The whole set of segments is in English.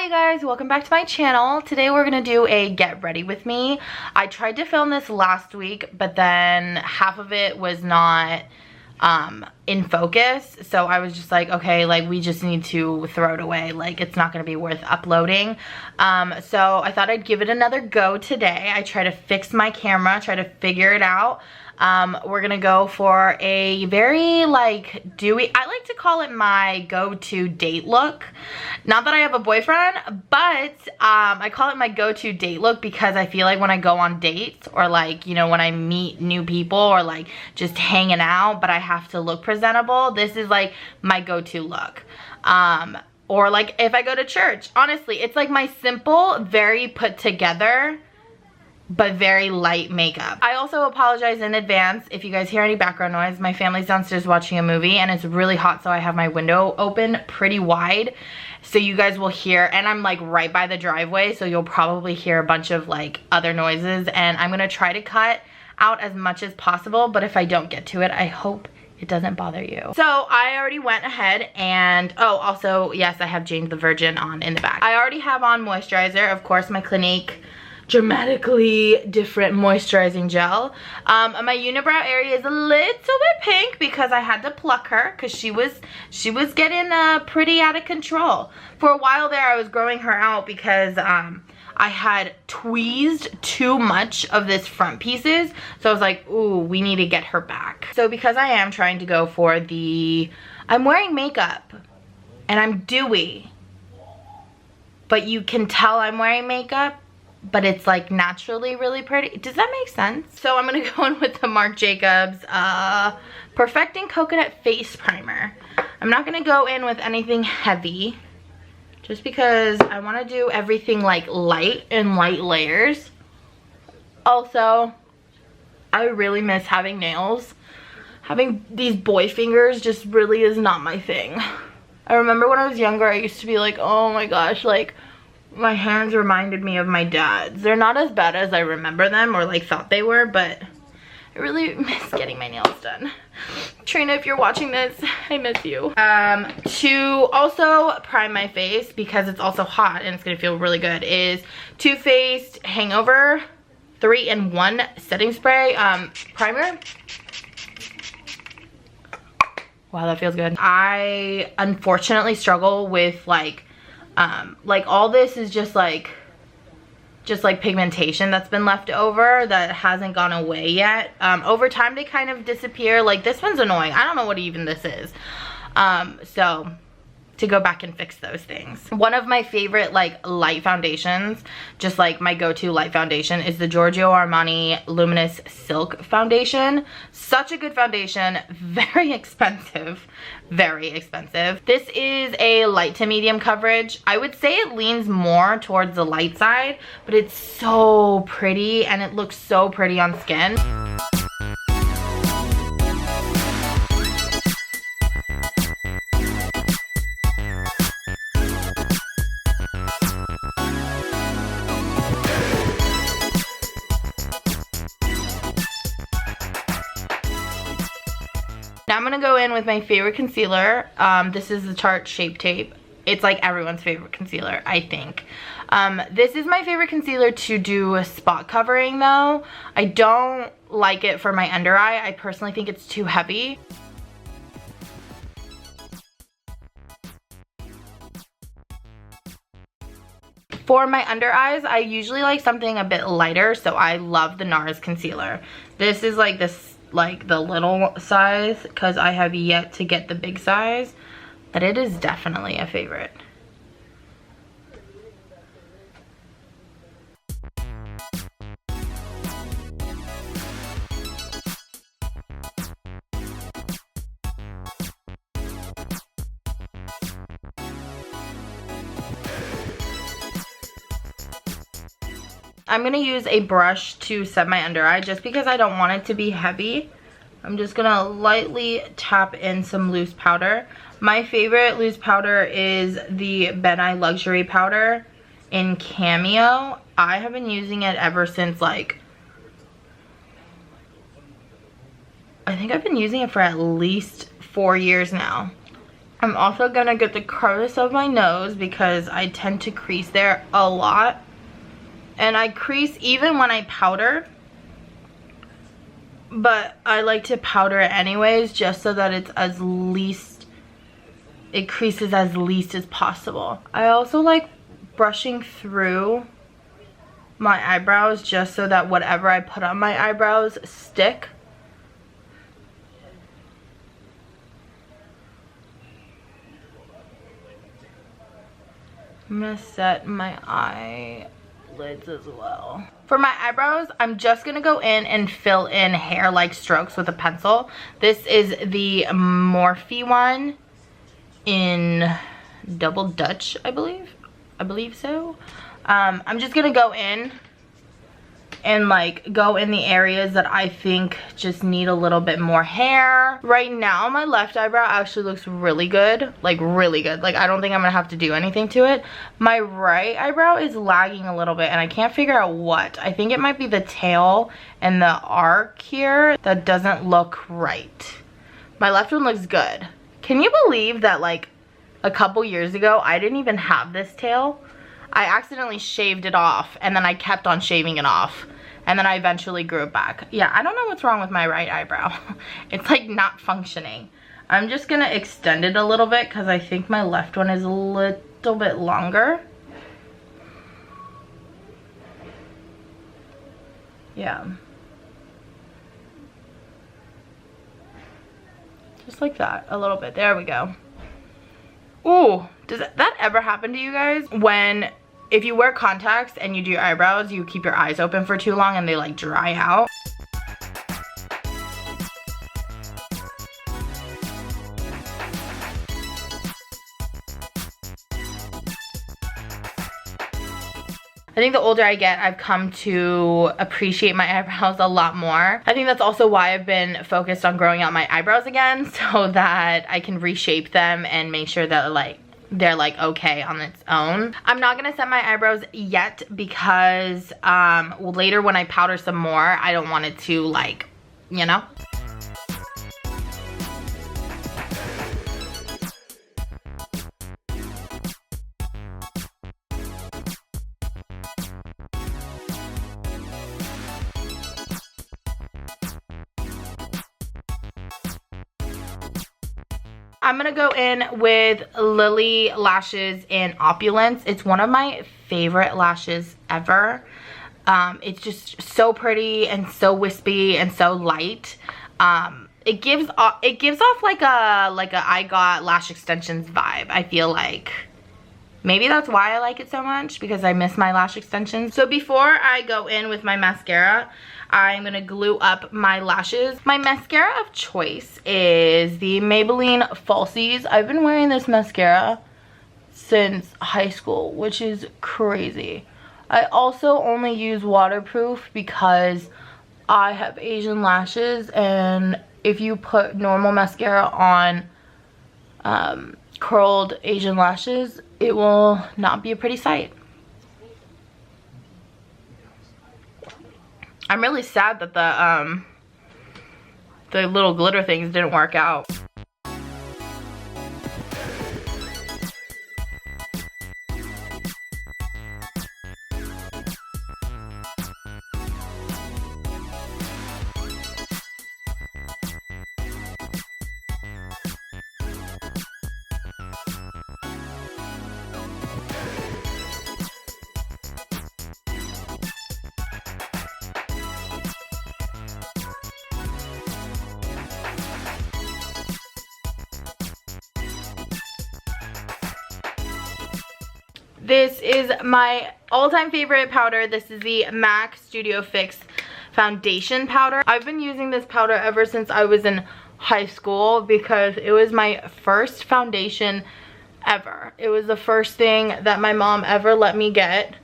Hi you guys, welcome back to my channel. Today we're gonna do a get ready with me. I tried to film this last week, but then half of it was not in focus, so I was just like, okay, like we just need to throw it away, like it's not gonna be worth uploading. So I thought I'd give it another go today. I try to fix my camera, try to figure it out. We're gonna go for a very like dewy, I like to call it my go-to date look. Not that I have a boyfriend, but I call it my go-to date look because I feel like when I go on dates or like, you know, when I meet new people or like just hanging out, but I have to look presentable, this is like my go-to look. Or like if I go to church, honestly, it's like my simple, very put together, but very light makeup. I also apologize in advance if you guys hear any background noise. My family's downstairs watching a movie and it's really hot, so I have my window open pretty wide. So you guys will hear, and I'm like right by the driveway, so you'll probably hear a bunch of like other noises, and I'm gonna try to cut out as much as possible, but if I don't get to it, I hope it doesn't bother you. So I already went ahead and, oh, also, yes, I have James the Virgin on in the back. I already have on moisturizer, of course, my Clinique Dramatically Different moisturizing gel. My unibrow area is a little bit pink because I had to pluck her because she was getting pretty out of control. For a while there, I was growing her out because I had tweezed too much of this front pieces, so I was like, ooh, we need to get her back. So because I am trying to go for the, I'm wearing makeup and I'm dewy, but you can tell I'm wearing makeup, but it's like naturally really pretty. Does that make sense? So I'm gonna go in with the Marc Jacobs Perfecting Coconut Face Primer. I'm not gonna go in with anything heavy just because I want to do everything like light and light layers. Also, I really miss having nails. Having these boy fingers just really is not my thing. I remember when I was younger, I used to be like, oh my gosh, like my hands reminded me of my dad's. They're not as bad as I remember them or like thought they were, but I really miss getting my nails done. Trina, if you're watching this, I miss you. To also prime my face because it's also hot and it's gonna feel really good is Too Faced Hangover 3-in-1 setting spray primer. Wow, that feels good. I unfortunately struggle with like all this is just like pigmentation that's been left over that hasn't gone away yet. Over time they kind of disappear. Like this one's annoying. I don't know what even this is. So to go back and fix those things. One of my favorite like light foundations, just like my go-to light foundation, is the Giorgio Armani Luminous Silk Foundation. Such a good foundation, very expensive, very expensive. This is a light to medium coverage. I would say it leans more towards the light side, but it's so pretty and it looks so pretty on skin. Now I'm gonna go in with my favorite concealer. This is the Tarte Shape Tape. It's like everyone's favorite concealer, I think. This is my favorite concealer to do spot covering though. I don't like it for my under eye. I personally think it's too heavy. For my under eyes, I usually like something a bit lighter, so I love the Nars Concealer. This is like this, like the little size, because I have yet to get the big size, but it is definitely a favorite. I'm gonna use a brush to set my under eye just because I don't want it to be heavy. I'm just gonna lightly tap in some loose powder. My favorite loose powder is the Ben Nye Luxury Powder in Cameo. I have been using it ever since like, I think I've been using it for at least 4 years now. I'm also gonna get the crease of my nose because I tend to crease there a lot. And I crease even when I powder. But I like to powder it anyways just so that it creases as least as possible. I also like brushing through my eyebrows just so that whatever I put on my eyebrows stick. I'm gonna set my eyelids as well. For my eyebrows, I'm just gonna go in and fill in hair-like strokes with a pencil. This is the Morphe one in Double Dutch, I believe so. I'm just gonna go in and like go in the areas that I think just need a little bit more hair. Right now my left eyebrow actually looks really good, like really good. Like I don't think I'm gonna have to do anything to it. My right eyebrow is lagging a little bit and I can't figure out what. I think it might be the tail and the arc here that doesn't look right. My left one looks good. Can you believe that like a couple years ago I didn't even have this tail? I accidentally shaved it off and then I kept on shaving it off and then I eventually grew it back. Yeah, I don't know what's wrong with my right eyebrow. It's like not functioning. I'm just gonna extend it a little bit because I think my left one is a little bit longer. Yeah. Just like that, a little bit. There we go. Ooh, does that ever happen to you guys? When, if you wear contacts and you do your eyebrows, you keep your eyes open for too long and they like dry out. I think the older I get, I've come to appreciate my eyebrows a lot more. I think that's also why I've been focused on growing out my eyebrows again so that I can reshape them and make sure that they're like okay on its own. I'm not gonna set my eyebrows yet because later when I powder some more, I don't want it to like, you know? I'm gonna go in with Lily Lashes in Opulence. It's one of my favorite lashes ever. It's just so pretty and so wispy and so light. It gives off like a I Got lash extensions vibe. I feel like maybe that's why I like it so much, because I miss my lash extensions. So before I go in with my mascara, I'm gonna glue up my lashes. My mascara of choice is the Maybelline Falsies. I've been wearing this mascara since high school, which is crazy. I also only use waterproof because I have Asian lashes, and if you put normal mascara on curled Asian lashes, it will not be a pretty sight. I'm really sad that the little glitter things didn't work out. This is my all-time favorite powder. This is the MAC Studio Fix foundation powder. I've been using this powder ever since I was in high school because it was my first foundation ever. It was the first thing that my mom ever let me get.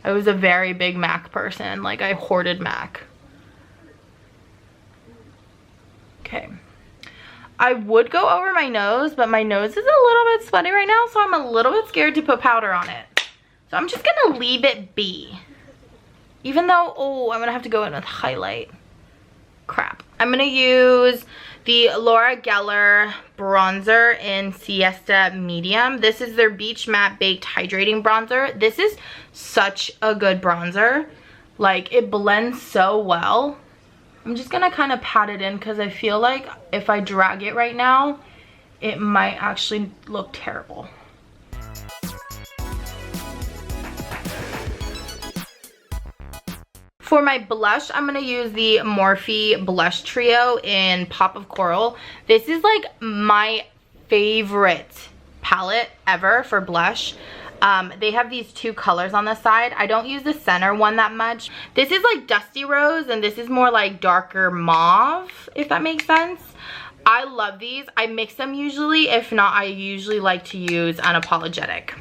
I was a very big MAC person. Like, I hoarded MAC. Okay. I would go over my nose, but my nose is a little bit sweaty right now, so I'm a little bit scared to put powder on it. So I'm just gonna leave it be. Even though, oh, I'm gonna have to go in with highlight. Crap. I'm gonna use the Laura Geller bronzer in Siesta Medium. This is their Beach Matte Baked Hydrating Bronzer. This is such a good bronzer. Like, it blends so well. I'm just gonna kind of pat it in because I feel like if I drag it right now, it might actually look terrible. For my blush, I'm going to use the Morphe Blush Trio in Pop of Coral. This is like my favorite palette ever for blush. They have these two colors on the side. I don't use the center one that much. This is like Dusty Rose and this is more like darker mauve, if that makes sense. I love these. I mix them usually. If not, I usually like to use Unapologetic.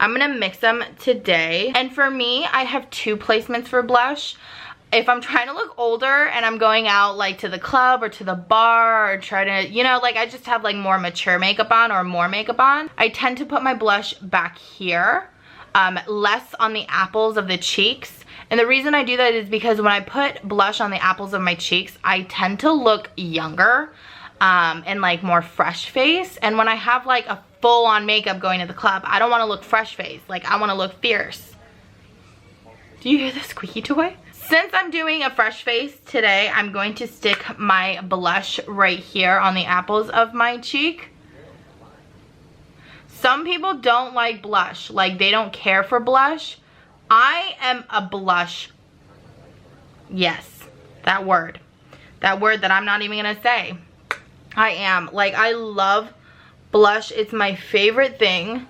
I'm gonna mix them today. And for me, I have two placements for blush. If I'm trying to look older and I'm going out like to the club or to the bar or try to, you know, like I just have like more mature makeup on or more makeup on, I tend to put my blush back here, less on the apples of the cheeks. And the reason I do that is because when I put blush on the apples of my cheeks, I tend to look younger and like more fresh face. And when I have like a full-on makeup going to the club, I don't want to look fresh face. Like, I want to look fierce. Do you hear the squeaky toy? Since I'm doing a fresh face today, I'm going to stick my blush right here on the apples of my cheek. Some people don't like blush. Like, they don't care for blush. I am a blush. Yes, that word. That word that I'm not even going to say. I am. Like, I love blush. It's my favorite thing.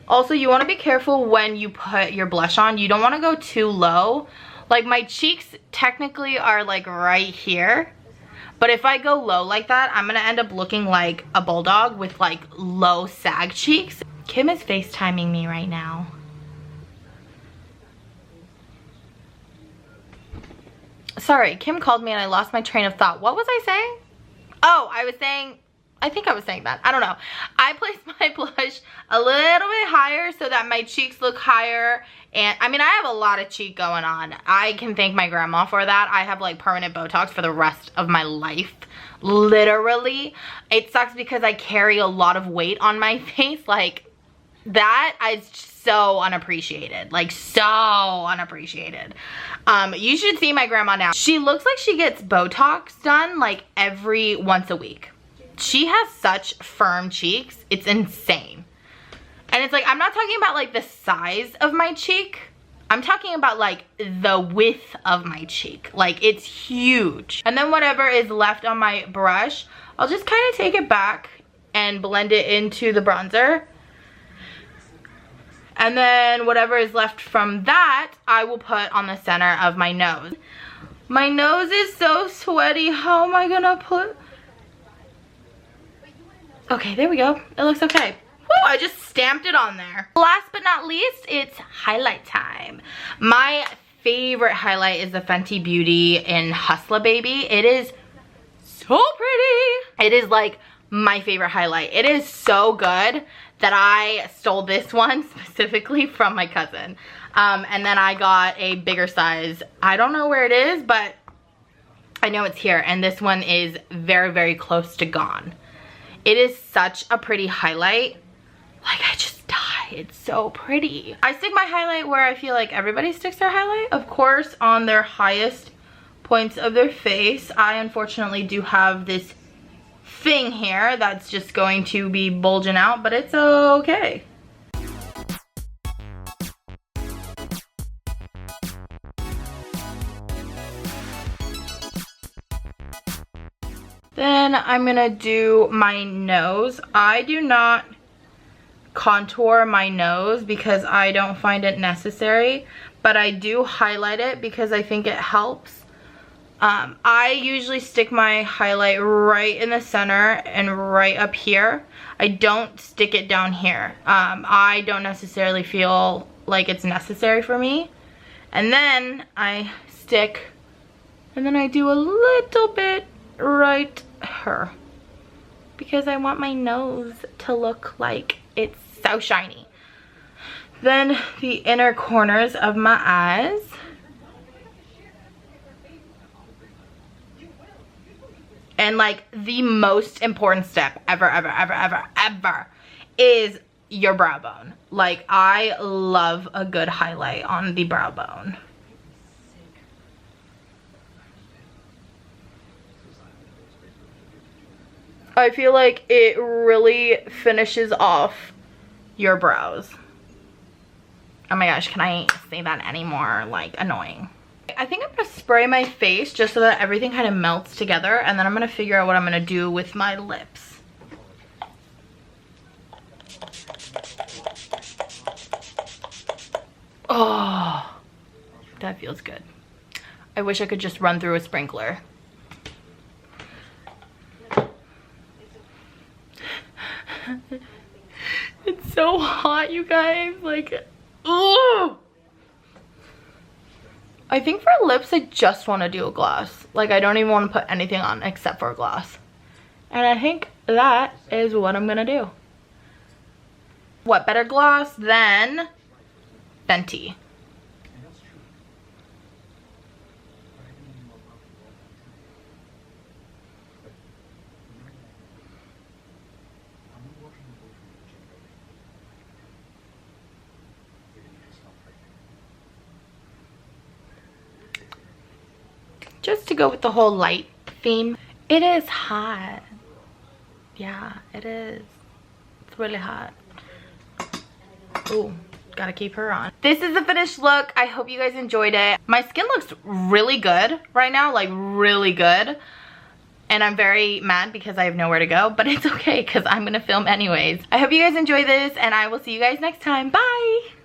Also, you want to be careful when you put your blush on. You don't want to go too low. Like, my cheeks technically are like right here, but if I go low like that, I'm gonna end up looking like a bulldog with like low sag cheeks. Kim is FaceTiming me right now. Sorry, Kim called me and I lost my train of thought. What was I saying? Oh, I think I was saying that. I don't know. I placed my blush a little bit higher so that my cheeks look higher. And I mean, I have a lot of cheek going on. I can thank my grandma for that. I have like permanent Botox for the rest of my life. Literally. It sucks because I carry a lot of weight on my face. Like, that is so unappreciated. Like, so unappreciated. You should see my grandma now. She looks like she gets Botox done like every once a week. She has such firm cheeks. It's insane. And it's like, I'm not talking about like the size of my cheek. I'm talking about like the width of my cheek. Like, it's huge. And then whatever is left on my brush, I'll just kind of take it back and blend it into the bronzer. And then whatever is left from that, I will put on the center of my nose. My nose is so sweaty. How am I gonna put... Okay, there we go. It looks okay. Woo, I just stamped it on there. Last but not least, it's highlight time. My favorite highlight is the Fenty Beauty in Hustla Baby. It is so pretty. It is like my favorite highlight. It is so good that I stole this one specifically from my cousin. And then I got a bigger size. I don't know where it is, but I know it's here. And this one is very, very close to gone. It is such a pretty highlight. Like, I just die. It's so pretty. I stick my highlight where I feel like everybody sticks their highlight. Of course, on their highest points of their face. I unfortunately do have this thing here that's just going to be bulging out, but it's okay. Then I'm gonna do my nose. I do not contour my nose because I don't find it necessary, but I do highlight it because I think it helps. I usually stick my highlight right in the center and right up here. I don't stick it down here. I don't necessarily feel like it's necessary for me. And then I stick, and then I do a little bit right here because I want my nose to look like it's so shiny. Then the inner corners of my eyes. And like the most important step ever is your brow bone. Like I love a good highlight on the brow bone. I feel like it really finishes off your brows. Oh my gosh, can I say that anymore? Like, annoying. I think I'm gonna spray my face just so that everything kind of melts together, and then I'm gonna figure out what I'm gonna do with my lips. Oh, that feels good. I wish I could just run through a sprinkler. It's so hot, you guys. Like, ooh. I think for lips, I just want to do a gloss. Like, I don't even want to put anything on except for a gloss. And I think that is what I'm gonna do. What better gloss than Fenty? Just to go with the whole light theme. It is hot. Yeah, it is. It's really hot. Ooh, gotta keep her on. This is the finished look. I hope you guys enjoyed it. My skin looks really good right now, like really good. And I'm very mad because I have nowhere to go, but it's okay because I'm gonna film anyways. I hope you guys enjoy this, and I will see you guys next time. Bye!